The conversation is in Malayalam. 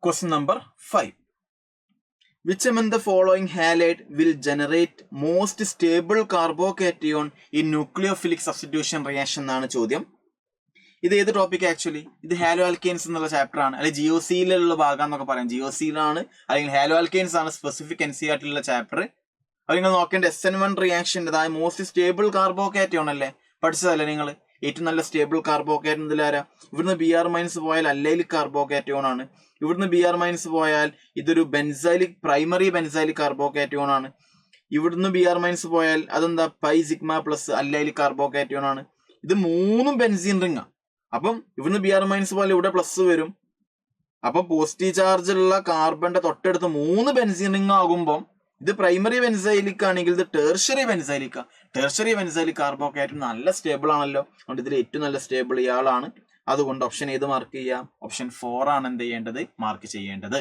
Question number 5. Which among the following halide will generate most stable carbocation in nucleophilic substitution reaction എന്നാണ് ചോദ്യം. ഇത് ഏത് ടോപ്പിക് ആക്ച്വലി? ഇത് ഹാലോ ആൽക്കെയിൻസ് എന്നുള്ള ചാപ്റ്റർ ആണ്, അല്ലെങ്കിൽ ജിയോസിയിലുള്ള ഭാഗം എന്നൊക്കെ പറയാം. ജിയോസിയിലാണ് അല്ലെങ്കിൽ ഹാലോ ആൽക്കെയിൻസ് ആണ് സ്പെസിഫിക് NCERT ചാപ്റ്റർ. അത് നിങ്ങൾ നോക്കേണ്ട SN1 റിയാക്ഷൻ, അതായത് മോസ്റ്റ് സ്റ്റേബിൾ കാർബോക്കേറ്റോൺ അല്ലേ, പഠിച്ചതല്ലേ നിങ്ങൾ? ഏറ്റവും നല്ല സ്റ്റേബിൾ കാർബോക്കേറ്റോൺ ഇതിലാരാ? ഇവിടുന്ന് Br- പോയാൽ അല്ലൈലിക് കാർബോക്കേറ്റോൺ ആണ്. ഇവിടുന്ന് Br- പോയാൽ ഇതൊരു ബെൻസൈലിക് പ്രൈമറി ബെൻസൈലിക് കാർബോക്കേറ്റോൺ ആണ്. ഇവിടുന്ന് Br- പോയാൽ അതെന്താ പൈ സിഗ്മ പ്ലസ് അല്ലൈലിക് കാർബോക്കേറ്റോൺ ആണ്. ഇത് മൂന്നും ബെൻസീൻ റിംഗാ. അപ്പം ഇവിടുന്ന് Br- പോലെ ഇവിടെ പ്ലസ് വരും. അപ്പൊ പോസിറ്റീവ് ചാർജ് ഉള്ള കാർബണിന്റെ തൊട്ടടുത്ത് 3 ബെൻസീൻ റിംഗ് ആകുമ്പോൾ ഇത് പ്രൈമറി ബെൻസൈലിക് ആണെങ്കിൽ ഇത് ടേർഷ്യറി ബെൻസൈലിക്ക. ടേർഷ്യറി ബെൻസൈലിക് കാർബോക്കേറ്റോൺ നല്ല സ്റ്റേബിൾ ആണല്ലോ. അതുകൊണ്ട് ഇതിൽ ഏറ്റവും നല്ല സ്റ്റേബിൾ ഇയാളാണ്. അതുകൊണ്ട് ഓപ്ഷൻ ഏത് മാർക്ക് ചെയ്യാം? ഓപ്ഷൻ 4 ആണ് എന്ത് ചെയ്യേണ്ടത്? മാർക്ക് ചെയ്യേണ്ടത്.